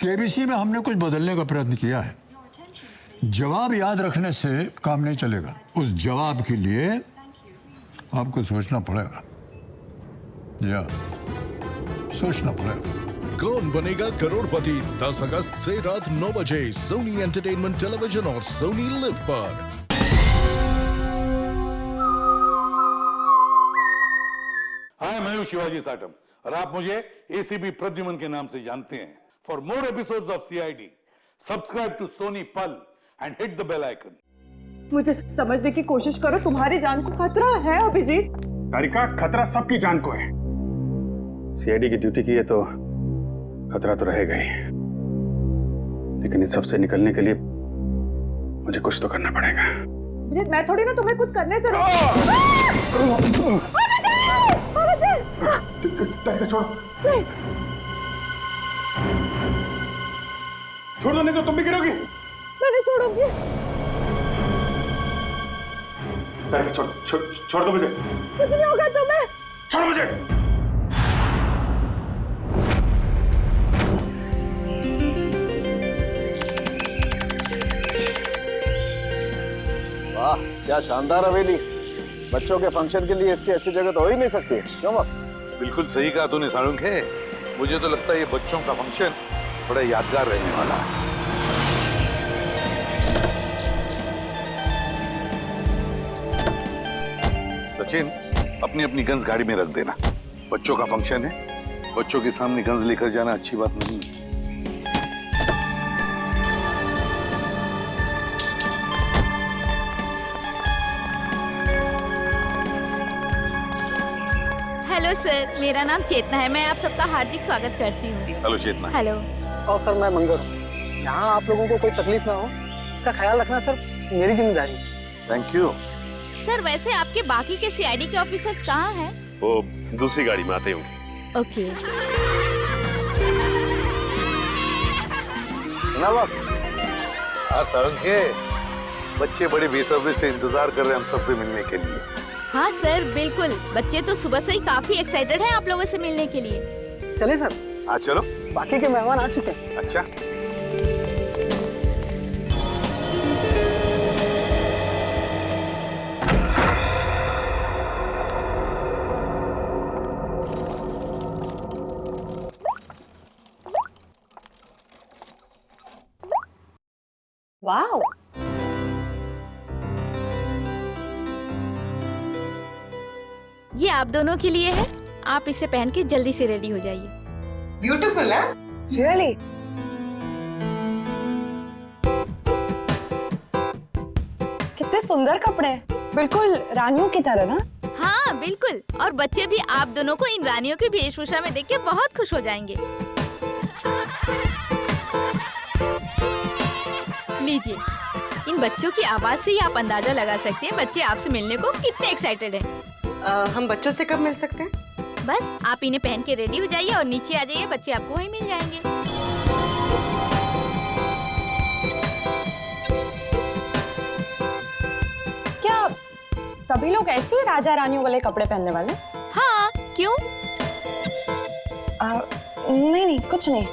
KBC में हमने कुछ बदलने का प्रयत्न किया है। जवाब याद रखने से काम नहीं चलेगा, उस जवाब के लिए आपको सोचना पड़ेगा। या सोचना पड़ेगा। कौन बनेगा करोड़पति 10 अगस्त से रात 9 बजे सोनी एंटरटेनमेंट टेलीविजन और सोनी लिव पर। हाय, मैं हूं शिवाजी साटम और आप मुझे एसीपी प्रद्युमन के नाम से जानते हैं। For more episodes of CID subscribe to Sony Pal and hit the bell icon. मुझे समझने की कोशिश करो, तुम्हारी जान को खतरा है अभिजीत। तारिका, खतरा सबकी जान को है। सीआईडी की ड्यूटी की है तो खतरा तो रहेगा ही, लेकिन इस सब से निकलने के लिए मुझे कुछ तो करना पड़ेगा। अभिजीत, मैं थोड़ी ना तुम्हें कुछ करने से तारिका छोड़ो, नहीं। छोड़ दो नहीं तो तुम भी गिरोगी। मैं नहीं छोड़ूंगी। तारिका छोड़ दो मुझे। कुछ नहीं होगा तुम्हें। छोड़ो मुझे। वाह, क्या शानदार हवेली। बच्चों के फंक्शन के लिए इससे अच्छी जगह तो हो ही नहीं सकती, क्यों बॉस? बिल्कुल सही कहा तूने सारुंख है। मुझे तो लगता है ये बच्चों का फंक्शन बड़ा यादगार रहने वाला है। सचिन, अपनी अपनी गन्स गाड़ी में रख देना। बच्चों का फंक्शन है, बच्चों के सामने गन्स लेकर जाना अच्छी बात नहीं है। हेलो सर, मेरा नाम चेतना है। मैं आप सबका हार्दिक स्वागत करती हूँ। हेलो चेतना। हेलो। और सर, मैं मंगर हूँ। यहाँ आप लोगों को कोई तकलीफ ना हो, इसका ख्याल रखना सर मेरी जिम्मेदारी है। Thank you. सर, वैसे आपके बाकी के सीआईडी के ऑफिसर्स कहाँ हैं? वो दूसरी गाड़ी में आते होंगे। ओके। ना बॉस? हाँ सारुंख है, बच्चे बड़े बेसब्री से इंतजार कर रहे हैं हम सबसे मिलने के लिए। हाँ सर, बिल्कुल। बच्चे तो सुबह से ही काफी एक्साइटेड हैं आप लोगों से मिलने के लिए। चलिए सर। हाँ चलो। बाकी के मेहमान आ चुके हैं। अच्छा। वाओ, ये आप दोनों के लिए है। आप इसे पहन के जल्दी से रेडी हो जाइए। ब्यूटीफुल है। रियली? कितने सुंदर कपड़े, बिल्कुल रानियों की तरह ना। हाँ बिल्कुल, और बच्चे भी आप दोनों को इन रानियों की वेशभूषा में देख के बहुत खुश हो जाएंगे। लीजिए, इन बच्चों की आवाज से ही आप अंदाजा लगा सकते हैं बच्चे आपसे मिलने को कितने एक्साइटेड हैं। हम बच्चों से कब मिल सकते हैं? बस आप इन्हें पहन के रेडी हो जाइए और नीचे आ जाइए, बच्चे आपको वहीं मिल जाएंगे। क्या सभी लोग ऐसे ही राजा रानियों वाले कपड़े पहनने वाले? हाँ, क्यों? नहीं नहीं, कुछ नहीं।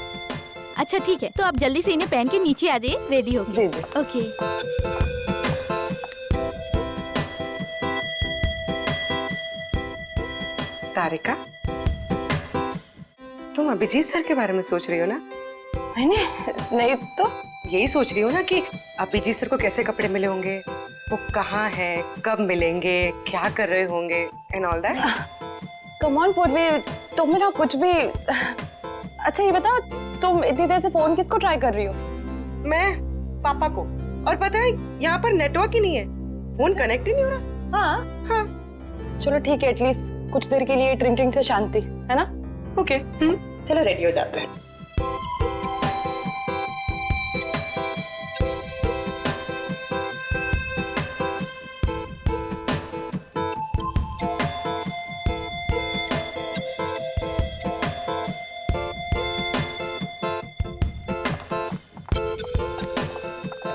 अच्छा ठीक है, तो आप जल्दी से इन्हें पहन के नीचे आ जाइए, रेडी हो जी जी। ओके। तारिका, तुम अभिजीत सर के बारे में सोच रही हो ना? नहीं नहीं तो यही सोच रही हो ना कि अभिजीत सर को कैसे कपड़े मिले होंगे, वो कहाँ है, कब मिलेंगे, क्या कर रहे होंगे and all that. Come on पूर्वी, तुम ना कुछ भी। अच्छा ये बताओ, तुम इतनी देर से फोन किसको ट्राई कर रही हो? मैं पापा को, और पता है यहाँ पर नेटवर्क ही नहीं है, फोन कनेक्ट ही नहीं हो रहा। हाँ हाँ चलो ठीक है, एटलीस्ट कुछ देर के लिए ड्रिंकिंग से शांति है ना। ओके। चलो रेडी हो जाते हैं।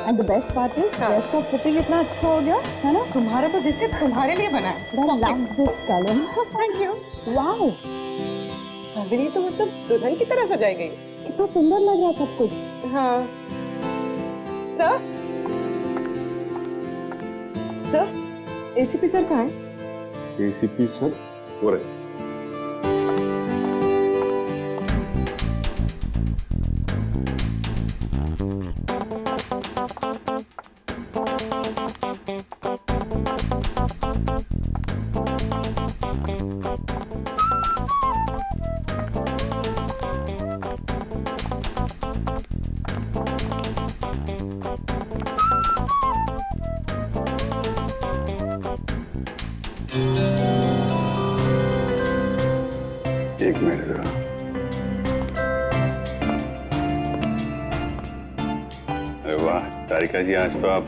And the best part is, dress का फिटिंग इतना अच्छा हो गया है ना। तुम्हारा तो जैसे तुम्हारे लिए बना है। I love this color. Thank you. Wow. अभी तो मतलब दुल्हन की तरह सजाई गई। कितना सुंदर लग रहा है सब कुछ। हाँ सर, सर एसीपी सर कहाँ है? एसीपी सर हो रहे। एक मिनट जरा। अरे वाह तारिका जी, आज तो आप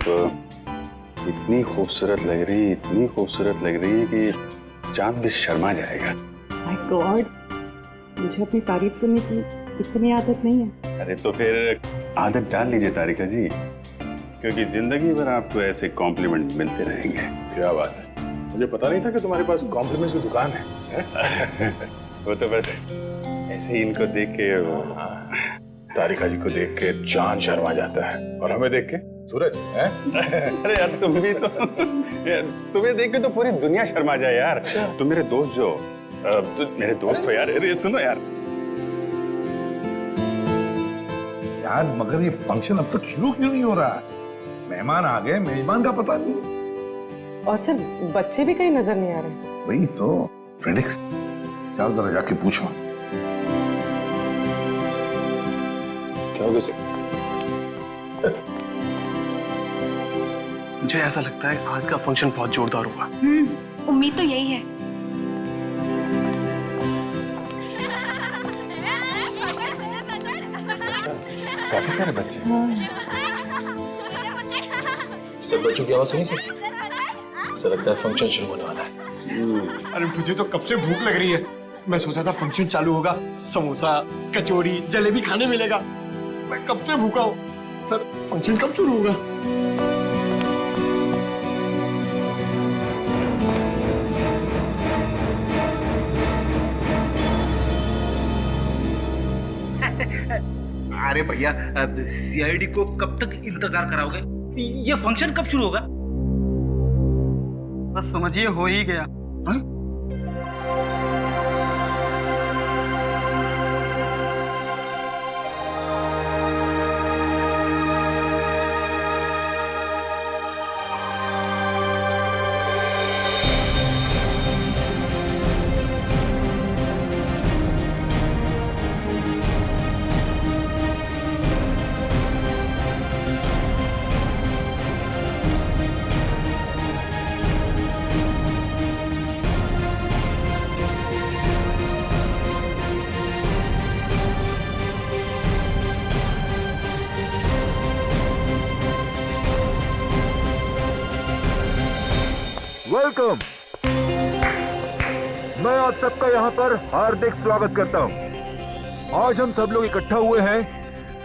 इतनी खूबसूरत लग रही, इतनी खूबसूरत लग रही है कि चांद भी शर्मा जाएगा। माय गॉड, मुझे अपनी तारीफ सुनने की इतनी आदत नहीं है। अरे तो फिर आदत डाल लीजिए तारिका जी, क्योंकि जिंदगी भर आपको ऐसे कॉम्प्लीमेंट मिलते रहेंगे। क्या बात है, मुझे पता नहीं था कि तुम्हारे पास कॉम्प्लीमेंट्स की दुकान है। वो तो बस ऐसे ही इनको देख के तारिका जी को देख के चांद शर्मा जाता है और हमें देख के सूरज है। अरे यार तुम भी तो तुम्हें देख के तो पूरी दुनिया शर्मा जाए यार। तुम मेरे दोस्त जो मेरे दोस्त हो यार। अरे सुनो यार, यार मगर ये फंक्शन अब तक शुरू क्यों नहीं हो रहा है? मेहमान आ गए, मेजबान का पता नहीं। और सर बच्चे भी कहीं नजर नहीं आ रहे। वही तो फ्रेडिक्स, चल जरा जाके पूछो। क्या हो गया? मुझे ऐसा लगता है आज का फंक्शन बहुत जोरदार होगा। उम्मीद तो यही है। काफी सारे बच्चे। सब बच्चों की आवाज सुनी सर? ऐसा लगता है फंक्शन शुरू होने वाला है। अरे मुझे तो कब से भूख लग रही है। मैं सोचा था फंक्शन चालू होगा, समोसा कचौड़ी जलेबी खाने मिलेगा। मैं कब से भूखा हूँ। सर फंक्शन कब शुरू होगा? अरे भैया, सीआईडी को कब तक इंतजार कराओगे? ये फंक्शन कब शुरू होगा? बस समझिए हो ही गया। हाँ? वेलकम। मैं आप सबका यहाँ पर हार्दिक स्वागत करता हूँ। आज हम सब लोग इकट्ठा हुए हैं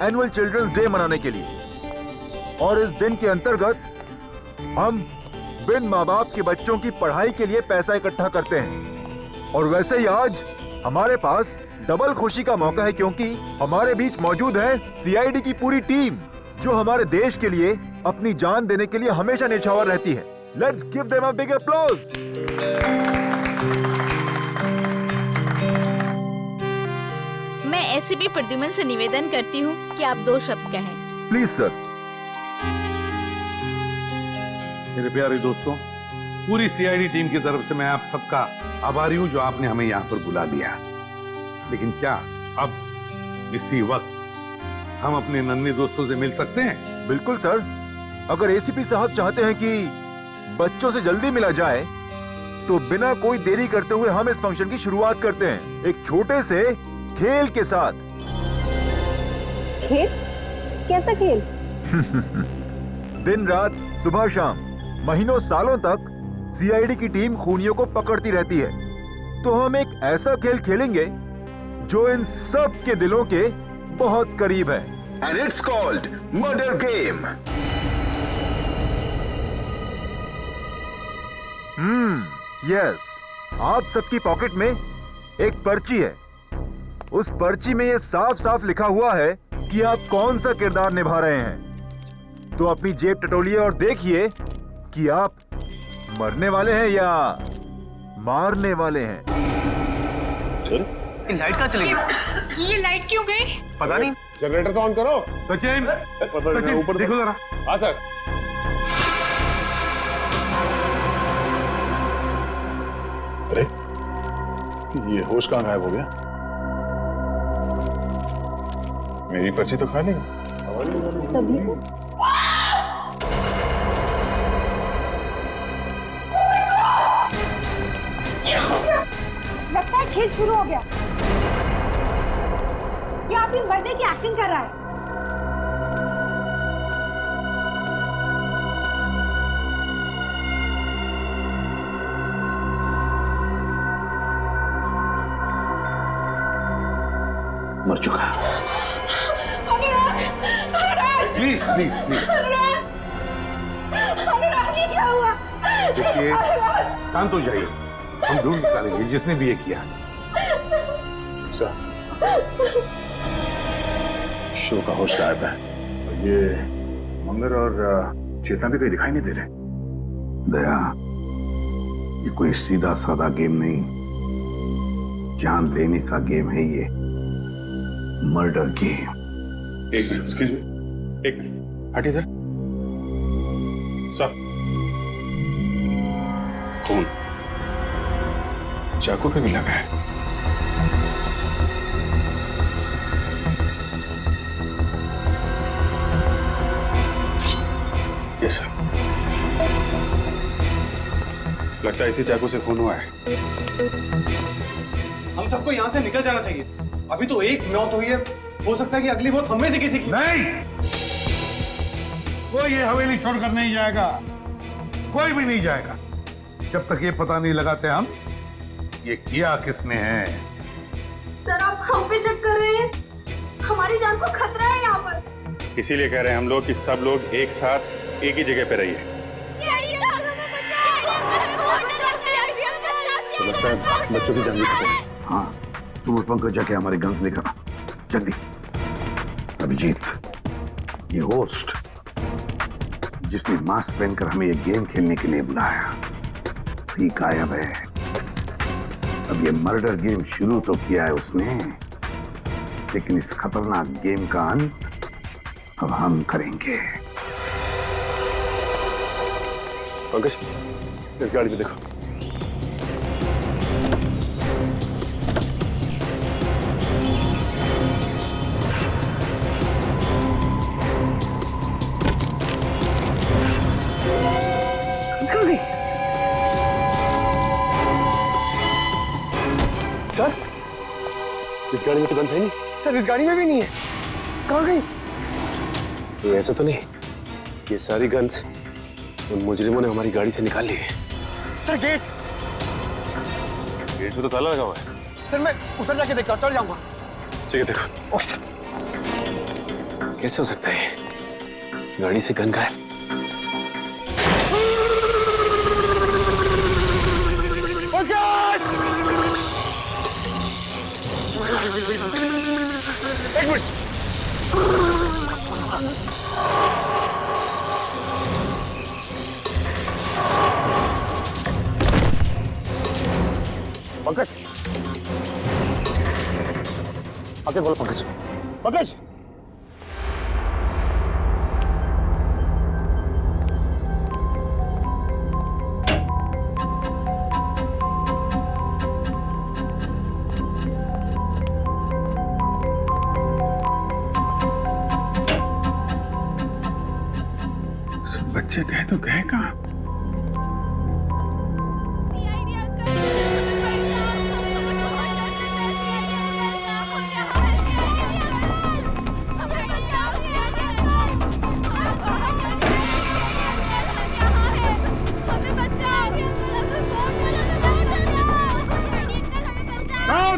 एनुअल चिल्ड्रंस डे मनाने के लिए, और इस दिन के अंतर्गत हम बिन माँ बाप के बच्चों की पढ़ाई के लिए पैसा इकट्ठा करते हैं। और वैसे ही आज हमारे पास डबल खुशी का मौका है, क्योंकि हमारे बीच मौजूद है सीआईडी की पूरी टीम, जो हमारे देश के लिए अपनी जान देने के लिए हमेशा न्यौछावर रहती है। Let's give them a big applause. मैं एसीपी प्रद्युमन से निवेदन करती हूँ कि आप 2 शब्द कहें। Please sir. मेरे प्यारे दोस्तों, पूरी सीआईडी टीम की तरफ से मैं आप सबका आभारी हूँ जो आपने हमें यहाँ पर बुला दिया। लेकिन क्या अब इसी वक्त हम अपने नन्हे दोस्तों से मिल सकते हैं? बिल्कुल सर। अगर एसीपी साहब चाहते हैं कि बच्चों से जल्दी मिला जाए, तो बिना कोई देरी करते हुए हम इस फंक्शन की शुरुआत करते हैं एक छोटे से खेल के साथ। खेल? कैसा खेल? दिन रात सुबह शाम महीनों सालों तक सीआईडी की टीम खूनियों को पकड़ती रहती है, तो हम एक ऐसा खेल खेलेंगे जो इन सब के दिलों के बहुत करीब है। And it's called Murder Game. Yes. आप सबकी पॉकेट में एक पर्ची है। उस पर्ची में ये साफ साफ लिखा हुआ है कि आप कौन सा किरदार निभा रहे हैं। तो अपनी जेब टटोलिए और देखिए कि आप मरने वाले हैं या मारने वाले हैं। लाइट कहाँ चली गई? ये लाइट क्यों गई? पता नहीं। जनरेटर तो ऑन करो। सचिन, ऊपर देखो जरा। हाँ सर। अरे ये होश कहाँ गायब हो गया? मेरी पर्ची तो खाली है। सभी को लगता है खेल शुरू हो गया। ये अभी मरने की एक्टिंग कर रहा है। मर चुका। अनुराग, अनुराग, प्लीज प्लीज प्लीज अनुराग, अनुराग, ये क्या हुआ? देखिए, शांत हो जाइए। हम ढूंढ निकालेंगे जिसने भी ये किया। सर, शो का होश गायब है। ये मंगर और चेतना भी कहीं दिखाई नहीं दे रहे। दया, ये कोई सीधा साधा गेम नहीं, जान लेने का गेम है ये। Murder game. एक मिनट, एक्सक्यूज मी, एक मिनट, हट इधर। सर, खून चाकू पे भी लगा है। यस सर, लगता है इसी चाकू से खून हुआ है। हम सबको यहाँ से निकल जाना चाहिए। अभी तो एक मौत हुई है, हो सकता है कि अगली मौत हम में से किसी की। नहीं, कोई ये हवेली छोड़कर नहीं जाएगा। कोई भी नहीं जाएगा जब तक ये पता नहीं लगाते हम ये किया किसने है। सर, आप हम पे शक कर रहे हैं? हमारी जान को खतरा है यहाँ पर। इसीलिए कह रहे हैं हम लोग कि सब लोग एक साथ एक ही जगह पे रहिए। तो लगता है बच्चों की जान भी खतरे है। हाँ, तुम उस पंकज जाके हमारे गन्स लेकर आओ जल्दी। अभिजीत, ये होस्ट जिसने मास्क पहनकर हमें ये गेम खेलने के लिए बुलाया, ठीक गायब है। अब ये मर्डर गेम शुरू तो किया है उसने, लेकिन इस खतरनाक गेम का अंत अब हम करेंगे। पंकज, इस गाड़ी में देखो। सर, इस गाड़ी में तो गन है नहीं। सर, इस गाड़ी में भी नहीं है। कहाँ गई? तो ऐसा तो नहीं ये सारी गन्स उन मुजरिमों ने हमारी गाड़ी से निकाल ली है। सर, गेट में तो ताला लगा हुआ है। सर, मैं उधर जाके देखता हूँ, चल जाऊंगा। ठीक है, देखो। Okay sir. कैसे हो सकता है गाड़ी से गन गायब? एक मिनट। पंकज, आगे बोलो। पंकज, पंकज, बच्चे गए तो गए कहाँ?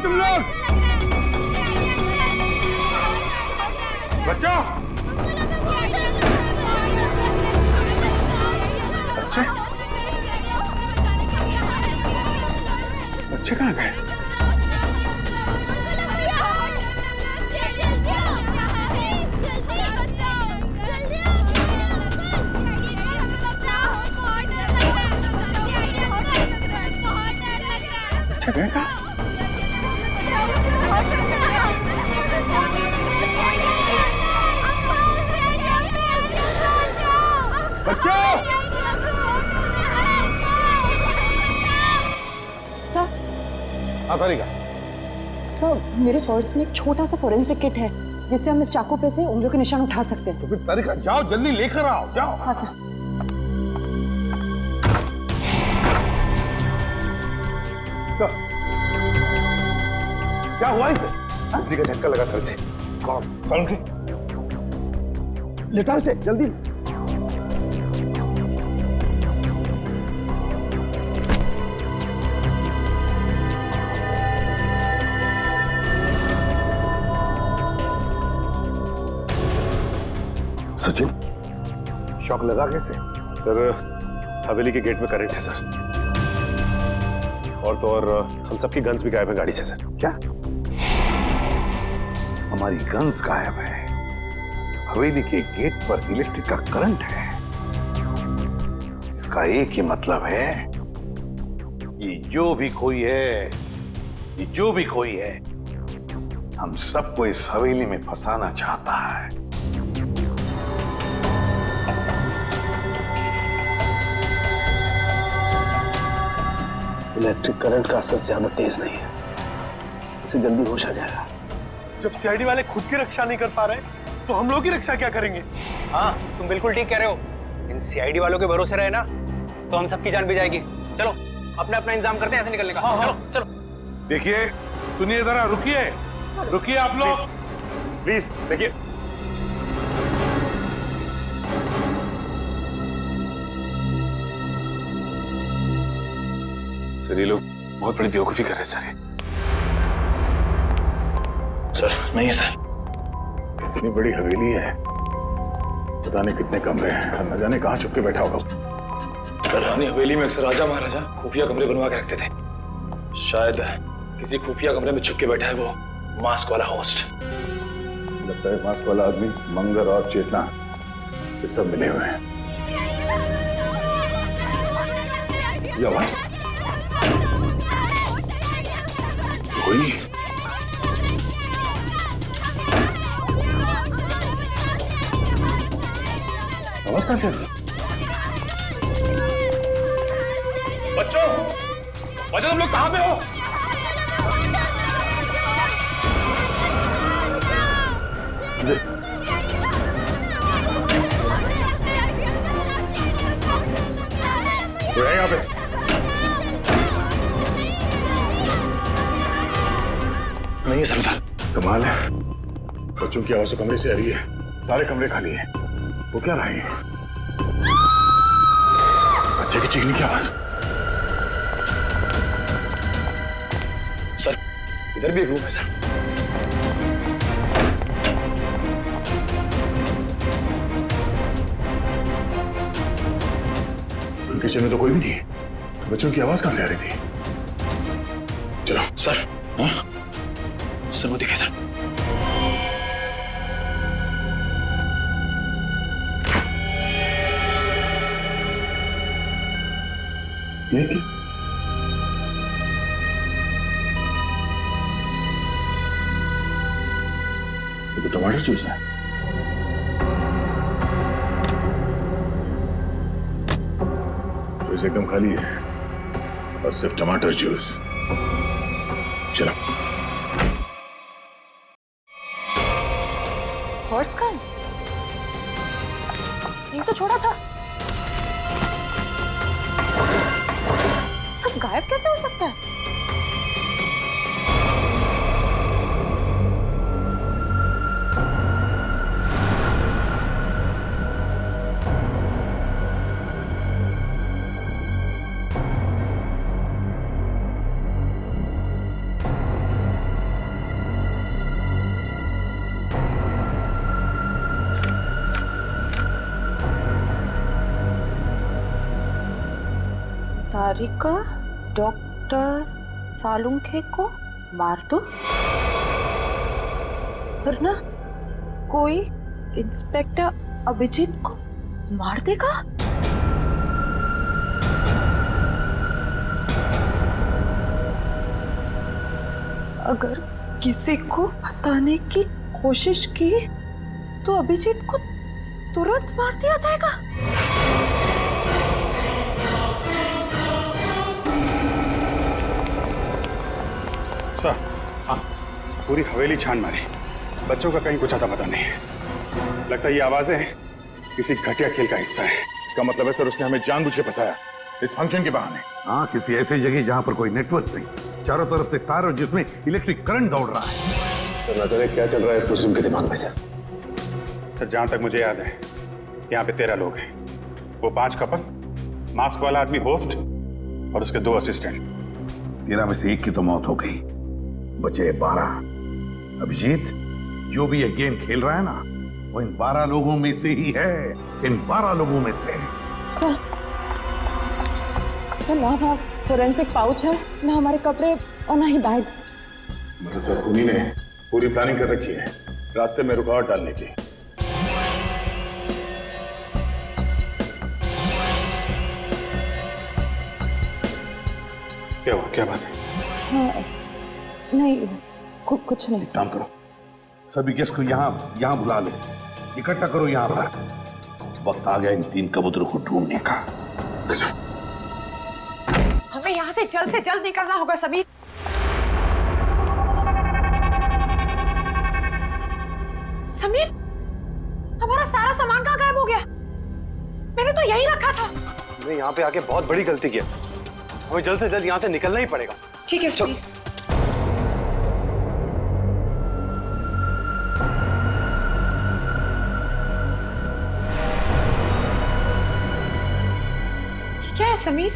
तुम लोग बच्चों, बच्चे कहाँ गए? जगह का बच्चों, सर तारिका, सर मेरे पर्स में एक छोटा सा फोरेंसिक किट है जिससे हम इस चाकू पे से उंगलियों के निशान उठा सकते हैं। तो फिर तारिका जाओ, जल्दी लेकर आओ, जाओ। हाँ सर। सर, क्या हुआ इसे? बिजली का झटका लगा सर से। कौन? सर उनके लेटा इसे जल्दी। सचिन, शॉक लगा कैसे? सर, हवेली के गेट में कर रहे थे सर। और तो और हम सबकी गन्स भी गायब है गाड़ी से सर। क्या? हमारी गन्स गायब है? हवेली के गेट पर इलेक्ट्रिक का करंट है। इसका एक ही मतलब है, ये जो भी कोई है, हम सबको इस हवेली में फंसाना चाहता है। इलेक्ट्रिक करंट का असर ज्यादा तेज नहीं है, इसे जल्दी होश आ जाएगा। जब सीआईडी वाले खुद की रक्षा नहीं कर पा रहे तो हम लोग की रक्षा क्या करेंगे? हाँ, तुम बिल्कुल ठीक कह रहे हो। इन सीआईडी वालों के भरोसे रहे ना तो हम सबकी जान भी जाएगी। चलो अपना अपना इंतजाम करते हैं ऐसे निकलने का। चलो चलो। देखिए, सुनिए जरा, रुकिए आप लोग, प्लीज देखिए। सर, ये लोग बहुत बड़ी बेवकूफी कर रहे हैं सर। सर नहीं है सर। इतनी बड़ी हवेली है, पता नहीं कितने कमरे हैं, न जाने कहाँ छुप के बैठा होगा। सर, रानी हवेली में अक्सर राजा महाराजा खुफिया कमरे बनवा के रखते थे। शायद किसी खुफिया कमरे में छुप के बैठा है वो मास्क वाला होस्ट। लगता है मास्क वाला आदमी मंगर और चेतना ये सब मिले हुए हैं। ये आवाज कोई आवाज कहां से आ रही है? बच्चों, तुम लोग कहां पे हो? वो है यहाँ पे। नहीं सरदार। कमाल है, बच्चों की आवाज तो कमरे से आ रही है, सारे कमरे खाली हैं। वो क्या रहे हैं? बच्चे की चीखने की आवाज। सर, इधर भी एक रूम है सर। किचन में तो कोई भी नहीं, बच्चों की आवाज कहां से आ रही थी? चलो सर। हाँ? सर वो देखे सर। ये क्या? ये तो टमाटर जूस है। जूस एकदम खाली है और सिर्फ टमाटर जूस। चलो। पर्स का ये तो छोड़ा था, सब गायब कैसे हो सकता है? तारिका डॉक्टर सालुंखे को मार दो, वरना कोई इंस्पेक्टर अभिजीत को मार देगा। अगर किसी को बताने की कोशिश की तो अभिजीत को तुरंत मार दिया जाएगा। सर, हाँ, पूरी हवेली छान मारी, बच्चों का कहीं कुछ आता पता नहीं है। लगता है ये आवाजें किसी घटिया खेल का हिस्सा है। इसका मतलब है सर उसने हमें जानबूझ के फंसाया इस फंक्शन के बहाने। हाँ, किसी ऐसी जगह जहां पर कोई नेटवर्क नहीं, चारों तरफ से तार और जिसमें इलेक्ट्रिक करंट दौड़ रहा है। सर न जाने क्या चल रहा है कुसुम के दिमाग में सर। जहां तक मुझे याद है यहाँ पे 13 लोग हैं। वो 5 कपल, मास्क वाला आदमी होस्ट और उसके 2 असिस्टेंट। 13 में से 1 की तो मौत हो गई, बचे 12। अभिजीत, जो भी ये गेम खेल रहा है ना, वो इन 12 लोगों में से ही है, इन 12 लोगों में से। सर ना वहाँ फोरेंसिक पाउच है, ना हमारे कपड़े और ना ही बैग्स। मतलब सर उन्हीं ने पूरी प्लानिंग कर रखी है रास्ते में रुकावट डालने की। क्या हुआ, क्या बात है? हाँ, नहीं कुछ नहीं। काम करो, सभी गेस्ट को यहाँ बुला ले, इकट्ठा करो यहाँ पर। वक्त आ गया इन 3 कबूतरों को ढूंढने का। हमें यहाँ से जल्द निकलना होगा समीर। समीर, हमारा सारा सामान कहाँ गायब हो गया? मैंने तो यही रखा था। हमने यहाँ पे आके बहुत बड़ी गलती की है, हमें जल्द से जल्द यहाँ से निकलना ही पड़ेगा। ठीक है समीर। क्या है समीर?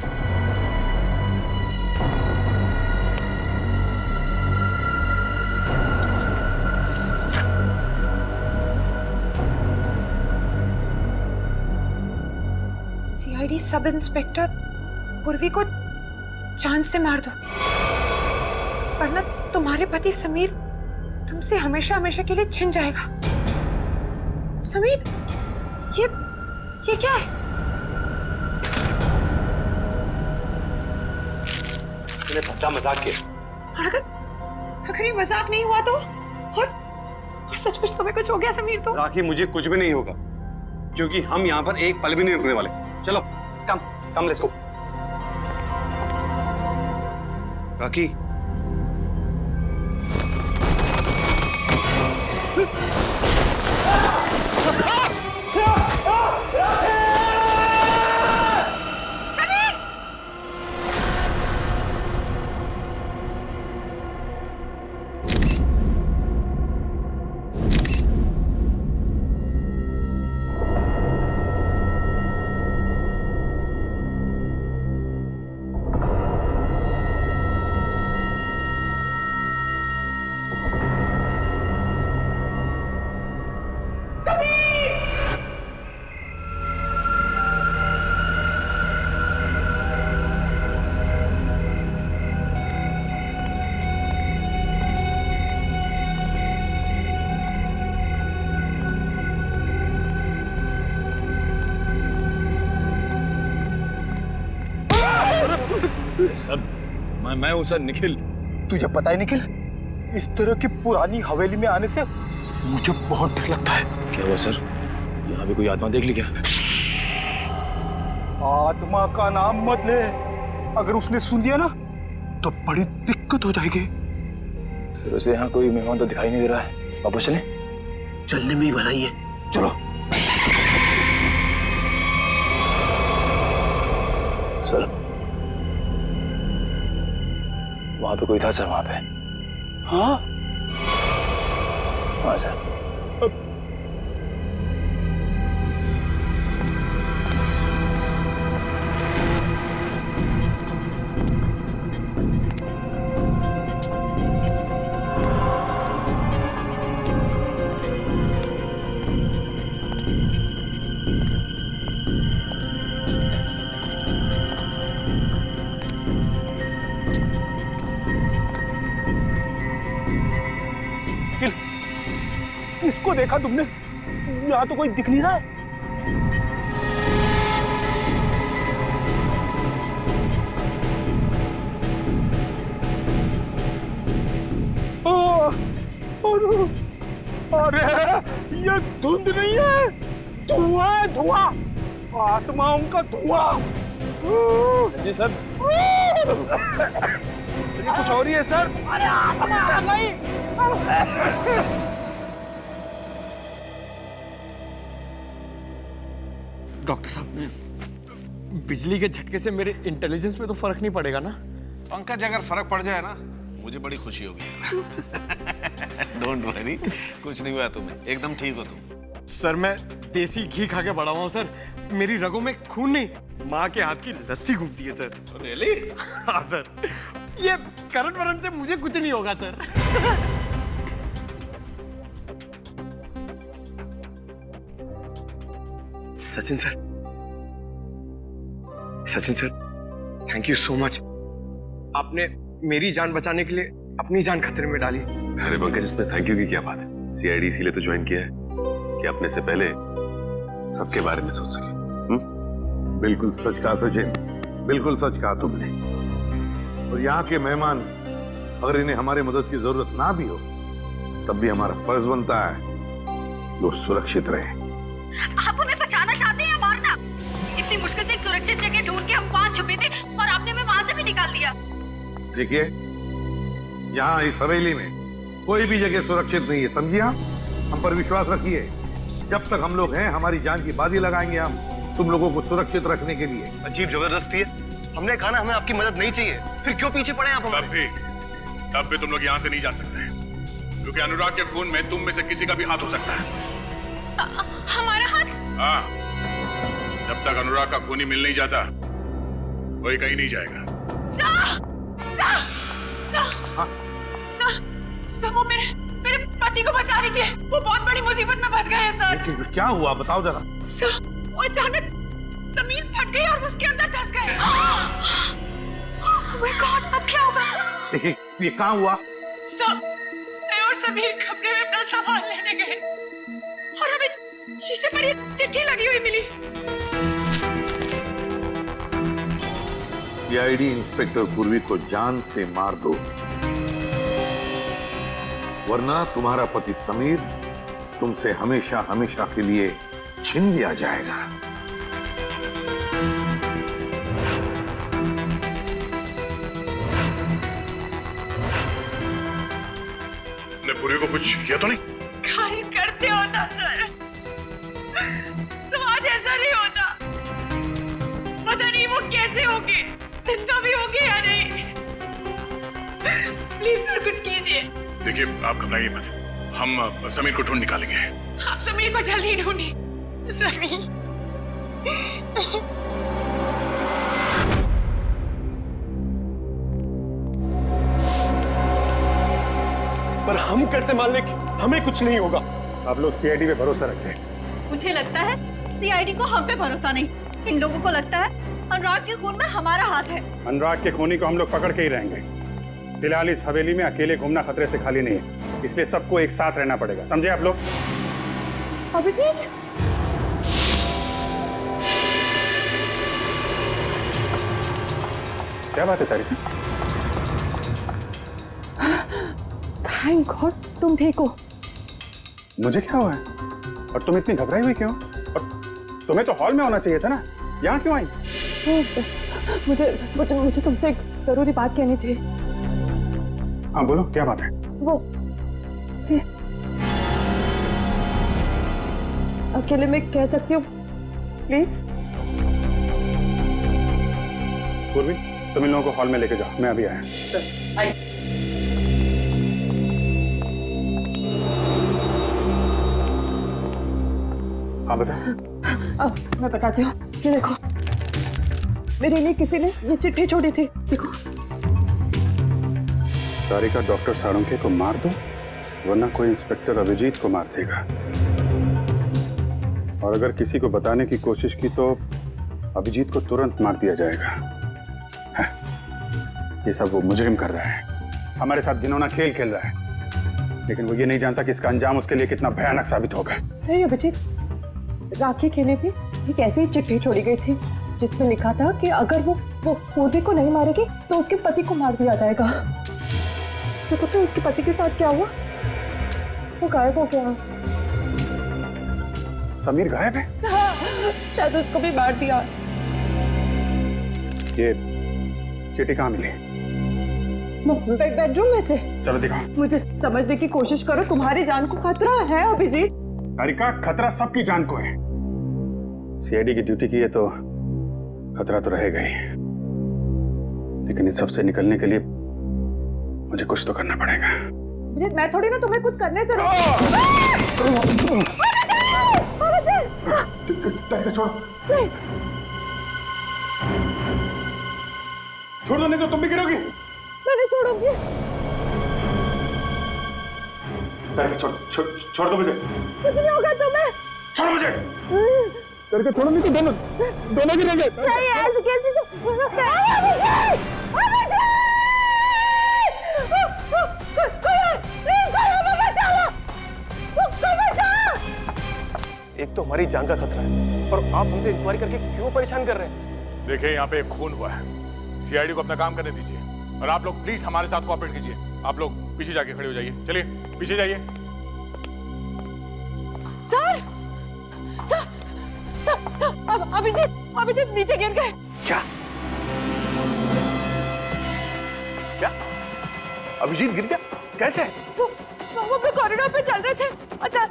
सीआईडी सब इंस्पेक्टर पूर्वी को जान से मार दो, वरना तुम्हारे पति समीर तुमसे हमेशा हमेशा के लिए छिन जाएगा। समीर, ये क्या है? बच्चा मजाक किया। अगर ये मजाक नहीं हुआ तो और सचमुच तुम्हें कुछ हो गया समीर तो? राखी, मुझे कुछ भी नहीं होगा, क्योंकि हम यहाँ पर एक पल भी नहीं रुकने वाले। चलो come let's go. Rakhi, sir, मैं हूं सर, निखिल। तुझे पता है निखिल, इस तरह की पुरानी हवेली में आने से मुझे बहुत डर लगता है। क्या हुआ सर? यहाँ भी कोई आत्मा देख ली क्या? आत्मा का नाम मत ले, अगर उसने सुन लिया ना तो बड़ी दिक्कत हो जाएगी। सर वैसे यहाँ कोई मेहमान तो दिखाई नहीं दे रहा है, वापस चलें? चलने में ही भलाई है, चलो। सर वहां पे कोई था सर, वहां पे। हाँ हाँ सर। इसको देखा तुमने? यहाँ तो कोई दिख नहीं रहा है। अरे ये धुंध नहीं है, धुआं है, धुआं, आत्माओं का धुआं। जी सर, ये कुछ और ही है सर। अरे आत्मा आ गई। डॉक्टर साहब, बिजली के झटके से मेरे इंटेलिजेंस पे तो फर्क नहीं पड़ेगा ना? पंकज, अगर फर्क पड़ जाए ना मुझे बड़ी खुशी होगी। डोंट वरी, कुछ नहीं हुआ तुम्हें, एकदम ठीक हो तुम। सर मैं देसी घी खा के बड़ा हुआ हूँ सर, मेरी रगों में खून नहीं, माँ के हाथ की लस्सी घूमती है सर। रियली? हाँ सर, ये करंट वरंट से मुझे कुछ नहीं होगा sir. Sachin sir, Sachin sir, thank you so much. आपने मेरी जान बचाने के लिए अपनी जान खतरे में डाली। अरे पंकज, इसमें थैंक यू की क्या बात है? सीआईडी इसीलिए तो ज्वाइन किया है कि अपने से पहले सबके बारे में सोच सके। बिल्कुल सच कहा सचिन, बिल्कुल सच कहा तुमने। और यहाँ के मेहमान अगर इन्हें हमारी मदद की जरूरत ना भी हो तब भी हमारा फर्ज बनता है वो सुरक्षित रहे। आप हमें बचाना चाहते हैं या मारना? इतनी मुश्किल से एक सुरक्षित जगह ढूंढ के हम वहां छुपे थे और आपने हमें वहां से भी निकाल दिया। देखिए, यहाँ इस हवेली में कोई भी जगह सुरक्षित नहीं है, समझिए आप? हम पर विश्वास रखिए, जब तक हम लोग हैं हमारी जान की बाजी लगाएंगे हम तुम लोगों को सुरक्षित रखने के लिए। अजीब जबरदस्ती है, हमने कहा ना हमें आपकी मदद नहीं चाहिए, फिर क्यों पीछे पड़े आप हमारे? तब भी तुम लोग यहाँ से नहीं जा सकते, क्योंकि अनुराग के खून में तुम में से किसी का भी हाथ हो सकता है। हमारा हाथ? हाँ, जब तक अनुराग का खून ही मिल नहीं जाता कोई कहीं नहीं जाएगा। वो मेरे पति को बचा लीजिए, वो बहुत बड़ी मुसीबत में फंस गए हैं सर। क्या हुआ बताओ जरा। वो अचानक जमीन फट गई और उसके अंदर धंस गए। Oh my God, अब क्या होगा? ये कहाँ हुआ? मैं और समीर कमरे में अपना सामान लेने गए और हमें शीशे पर ये चिट्ठी लगी हुई मिली। सीआईडी इंस्पेक्टर पूर्वी को जान से मार दो, वरना तुम्हारा पति समीर तुमसे हमेशा हमेशा के लिए छीन लिया जाएगा। ने पूरी को कुछ किया तो नहीं? काहे करते होता सर, तो आज ऐसा नहीं होता। पता नहीं वो कैसे होगी, जिंदा भी होगी या नहीं। प्लीज सर कुछ कीजिए। देखिए, आप घबराइए मत, हम समीर को ढूंढ निकालेंगे। आप समीर को जल्दी ढूंढिए। समीर, पर हम कैसे मान लें कि हमें कुछ नहीं होगा? आप लोग सीआईडी पे भरोसा रखते हैं। मुझे लगता है सीआईडी को हम पे भरोसा नहीं, इन लोगों को लगता है अनुराग के खून में हमारा हाथ है। अनुराग के खूनी को हम लोग पकड़ के ही रहेंगे। फिलहाल इस हवेली में अकेले घूमना खतरे से खाली नहीं है, इसलिए सबको एक साथ रहना पड़ेगा, समझे आप लोग? अभिजीत, क्या बात है तारीफ? थैंक गॉड तुम ठीक हो। मुझे क्या हुआ है? और तुम इतनी घबराई हुई क्यों? और तुम्हें तो हॉल में होना चाहिए था ना, यहाँ क्यों आई? मुझे तुमसे एक जरूरी बात कहनी थी। हाँ बोलो, क्या बात है? वो अकेले में कह सकती हूँ प्लीज? पूर्वी, तुम इन लोगों को हॉल में लेके जाओ, मैं अभी आया। हाँ बता। अब मैं बताती हूँ, ये देखो मेरे लिए किसी ने ये चिट्ठी छोड़ी थी, देखो। सारिका, डॉक्टर साळुंखे को मार दो, वरना कोई इंस्पेक्टर अभिजीत को मार देगा। और अगर किसी को बताने की कोशिश की तो अभिजीत को तुरंत मार दिया जाएगा। ये सब वो मुजरिम कर रहा है, हमारे साथ घिनौना खेल खेल रहा है, लेकिन वो ये नहीं जानता कि इसका अंजाम उसके लिए कितना भयानक साबित होगा। नहीं अभिजीत, राखी के लिए भी एक ऐसी चिट्ठी छोड़ी गई थी जिसमें लिखा था कि अगर वो पूर्वी को नहीं मारेगी तो उसके पति को मार दिया जाएगा। तो पता है उसके पति के साथ क्या हुआ? वो गायब हो गया। समीर गायब है? शायद उसको भी मार दिया। ये चिट्ठी कहाँ मिली? बेडरूम में से। चलो दिखाओ। मुझे समझने की कोशिश करो, तुम्हारी जान को खतरा है अभिजीत। तारिका, खतरा सबकी जान को है। सीआईडी की ड्यूटी की है तो खतरा तो रहेगा ही, लेकिन इस सब से निकलने के लिए मुझे कुछ तो करना पड़ेगा। अभिजीत, मैं थोड़ी ना तुम्हें कुछ करने से छोड़ो, छोड़ दो, नहीं तो तुम भी गिरोगी। मैं नहीं छोड़ूंगी। छोड़ दो मुझे। कुछ नहीं होगा तुम्हें। छोड़ो मुझे। करके छोड़ो, नहीं तो दोनों गिरेंगे। नहीं, ऐसे कैसे? एक तो हमारी जान का खतरा है और आप हमसे इंक्वायरी करके क्यों परेशान कर रहे हैं? देखिए, यहाँ पे एक खून हुआ है। सीआईडी को अपना काम करने दीजिए और आप लोग प्लीज हमारे साथ कोऑपरेट कीजिए। आप लोग पीछे जाके खड़े हो जाइए। चलिए पीछे जाइए। Sir, sir, sir, sir, Abhijeet नीचे गिर गए। क्या? क्या? अभिजीत गिर गया? कैसे? वो अपने कॉरिडोर पे चल रहे थे, अचानक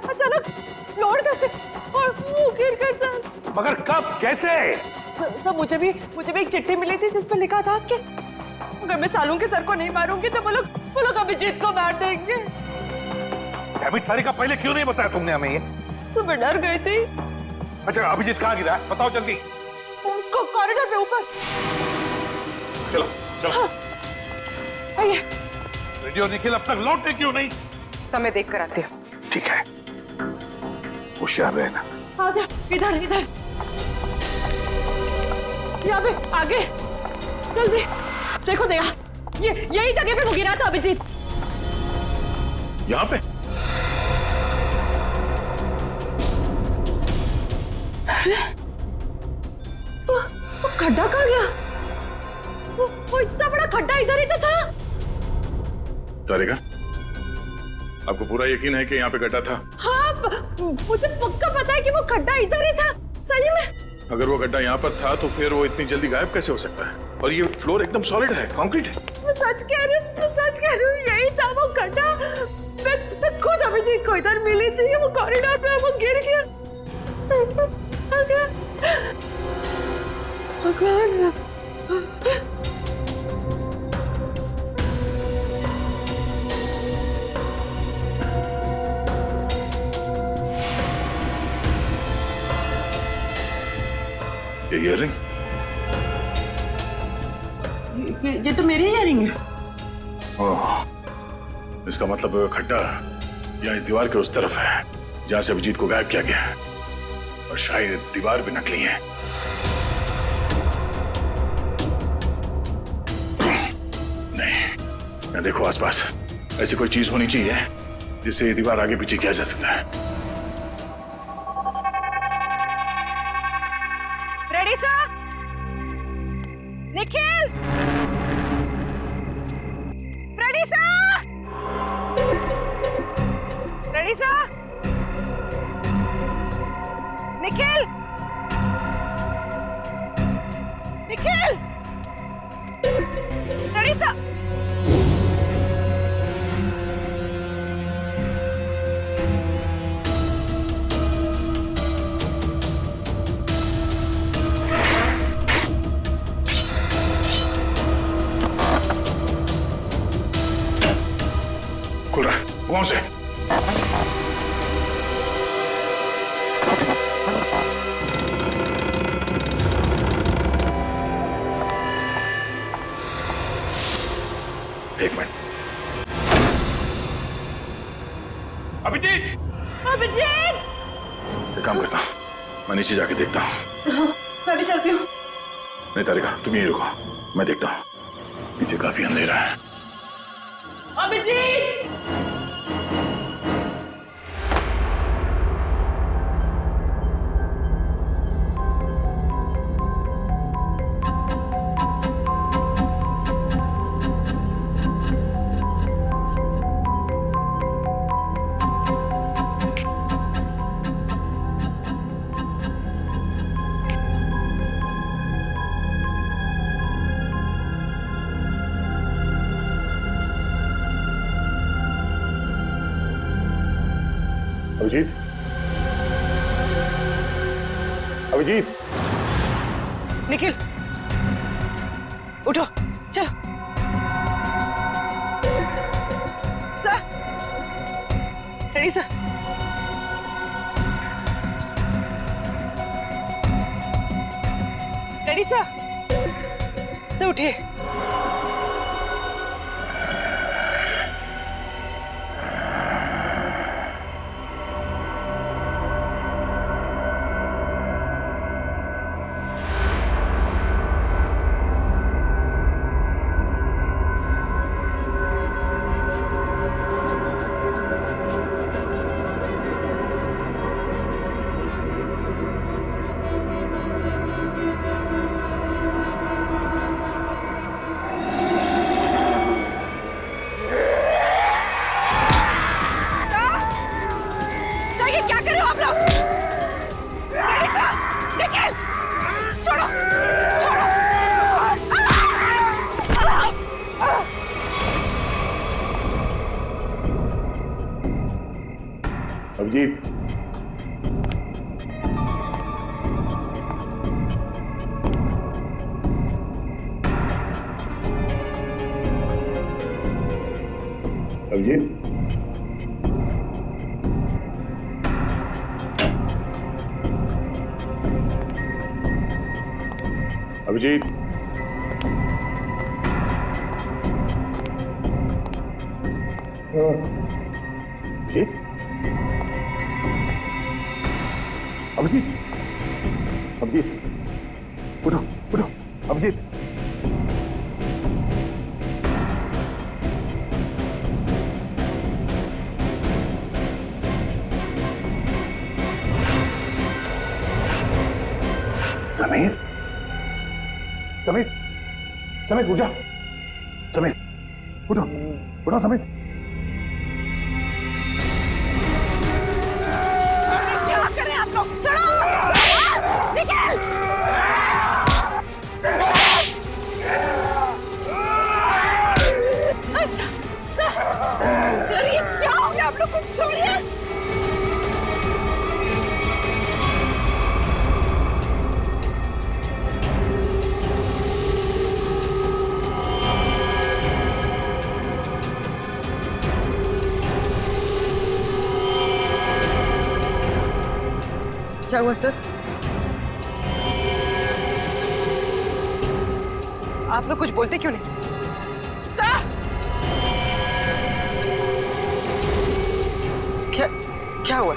फ्लोर पे और वो गिर गए सर। मगर कब? कैसे? सर, मुझे भी एक चिट्ठी मिली थी जिस पर लिखा था कि अगर मैं सालू के सर को नहीं मारूंगी तो वो लोग अभिजीत को मार देंगे। तारिका, पहले क्यों नहीं बताया तुमने हमें ये? तो मैं डर गई थी। अच्छा, अभिजीत कहाँ गिरा है? बताओ जल्दी। कॉरिडोर पे ऊपर। चलो चलो। आइए। रेडी और निखिल अब तक लौटे क्यों नहीं? समय देख कर आती हूँ। ठीक है, होशियार रहना। आगे, इधर यहाँ पे आगे, जल्दी देखो दया, यही जगह पे वो गिरा था अभिजीत। यहाँ पे? अरे वो खड्डा कहाँ गया? वो इतना बड़ा खड्डा इधर ही तो था। तारिका, आपको पूरा यकीन है कि यहाँ पे गड्ढा था? हाँ, मुझे पक्का पता है कि वो खड्डा इधर ही था, सही में। अगर वो गड्ढा यहाँ पर था तो फिर वो इतनी जल्दी गायब कैसे हो सकता है? और ये फ्लोर एकदम सॉलिड है, कंक्रीट है। मैं सच कह रही हूँ, यही था वो गड्ढा। मैं खुद अभिजीत को इधर मिली थी, वो कॉरिडोर पे वो गिर गया। ये ईयररिंग? ये तो मेरी ईयररिंग है। ओह, इसका मतलब खड्डा यहाँ इस दीवार के उस तरफ है जहाँ से अभिजीत को गायब किया गया है, और शायद दीवार भी नकली है। नहीं, मैं देखो आसपास ऐसी कोई चीज होनी चाहिए जिससे ये दीवार आगे पीछे किया जा सकता है। Ready sir? Nikhil, ready sir? Ready sir? Nikhil, Nikhil, ready sir? खुल रहा है, कौन से? एक मिनट। अभिजीत! अभिजीत! एक काम करता हूँ, मैं नीचे जाके देखता हूँ। मैं भी चलती हूँ। नहीं तारिका, तुम यहीं रुको, मैं देखता हूँ। पीछे काफी अंधेरा है। अभिजीत! अभिजीत, अभिजीत, निखिल उठो, चलो। Sir, ready sir. Ready sir. Sir उठिए। अभिजीत, अभिजीत, अभिजीत, अभिजीत, अभिजीत, अभिजीत, उठो, उठो, अभिजीत। समीर, समीर, समीर उठ जा, समीर, उठो, उठो समीर। क्या करें आप लोग? चलो, निखिल। सर, ये क्या हो गया? आप लोग कुछ छोड़िए। क्या हुआ सर? आप लोग कुछ बोलते क्यों नहीं? सर! क्या हुआ?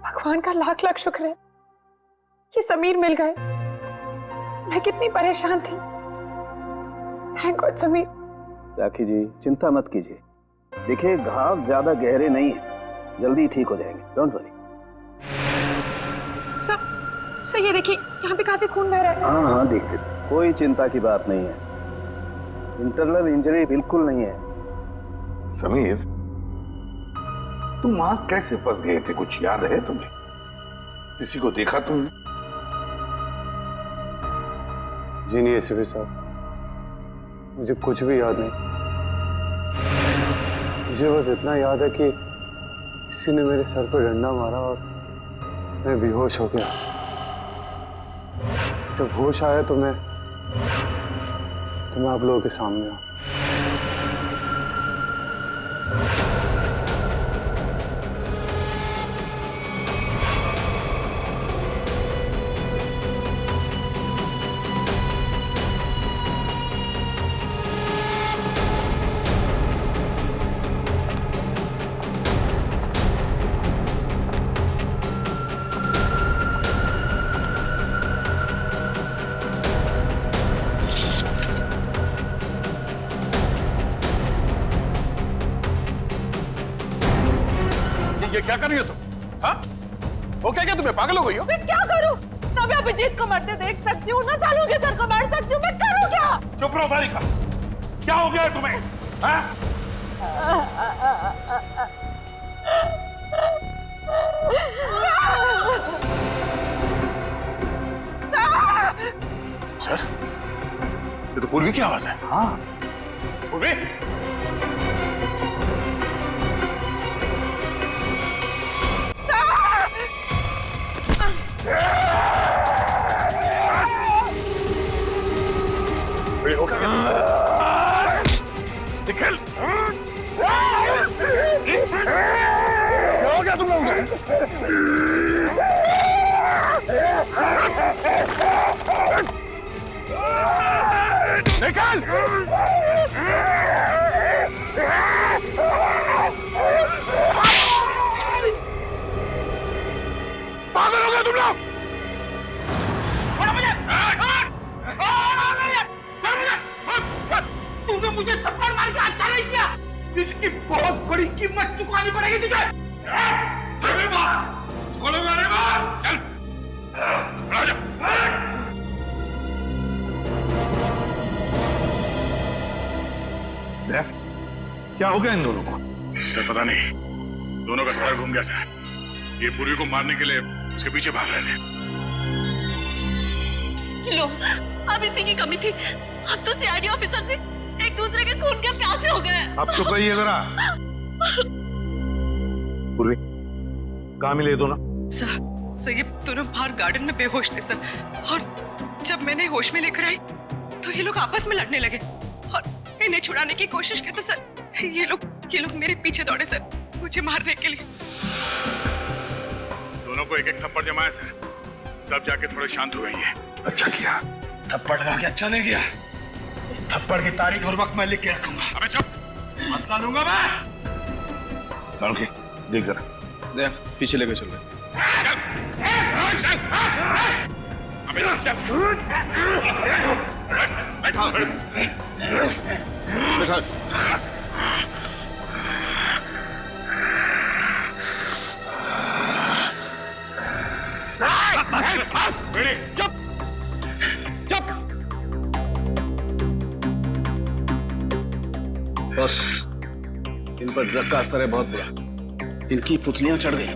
भगवान का लाख लाख शुक्र है कि समीर मिल गए। मैं कितनी परेशान थी। Thank God Sameer. राखी जी चिंता मत कीजिए, देखिए घाव ज्यादा गहरे नहीं है, जल्दी ठीक हो जाएंगे, डोंट वरी। सर ये देखिए, यहाँ पे काफी खून बह रहा है। हाँ देखते, कोई चिंता की बात नहीं है, इंटरनल इंजरी बिल्कुल नहीं है। समीर, तुम वहां कैसे फंस गए थे, कुछ याद है तुम्हें? किसी को देखा तुमने? जी नहीं एसीपी साहब, मुझे कुछ भी याद नहीं। मुझे बस इतना याद है कि किसी ने मेरे सर पर डंडा मारा और मैं बेहोश हो गया। जब होश आया तो मैं आप लोगों के सामने हूं। ये क्या कर रही हो तुम? हाँ? वो क्या तुम्हें पागल हो गई हो? मैं क्या करूं? ना मैं अभिजीत को मरते देख सकती हूँ, ना सालों के सर को मार सकती हूँ, मैं करूं क्या? चुप रहो तारिका, क्या हो गया है तुम्हें? हाँ? सर! ये तो पूर्वी की आवाज है। हाँ पूर्वी। निकल। क्या हो गया तुम लोगों निकल। पागल हो गए तुम लोग। तूने मुझे थप्पड़ मार के अच्छा नहीं किया, इसकी बहुत बड़ी कीमत चुकानी पड़ेगी तुझे। चल क्या हो गया इन दोनों को? सर पता नहीं, दोनों का सर घूम गया सर। ये पूर्वी को मारने के लिए उसके पीछे भाग रहे थे। लो, अब इसी की कमी थी। अब तो सीआईडी ऑफिसर से एक दूसरे के खून के प्यासे हो गए। अब तो कहिए जरा। पूर्वी कहाँ मिले दोनों? सर ये दोनों बाहर गार्डन में बेहोश थे सर, और जब मैंने होश में लेकर आई तो ये लोग आपस में लड़ने लगे और इन्हें छुड़ाने की कोशिश की तो सर ये लोग मेरे पीछे दौड़े सर, मुझे मारने के लिए। दोनों को एक एक थप्पड़ जमाया सर, तब जाके थोड़े शांत हुए ये। अच्छा किया, थप्पड़ लगा के अच्छा नहीं किया। इस थप्पड़ की तारीख और वक्त मैं लिख के रखूंगा। अबे चुप, मत डालूंगा मैं। चल के देख जरा, देख पीछे लेके चल रहे। चल बैठा बैठा। चुप चुप। बस इन पर ड्रग का असर है बहुत बुरा, इनकी पुतलियां चढ़ गई।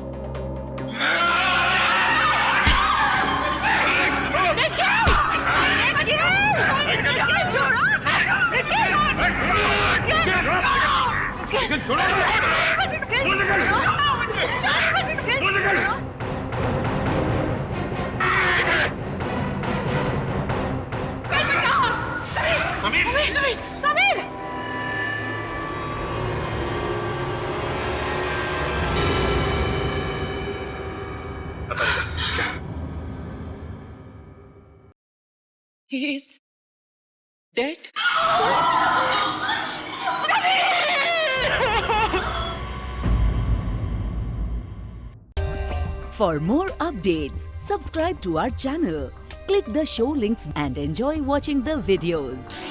Sameer! He is dead. For more updates, subscribe to our channel, click the show links and enjoy watching the videos.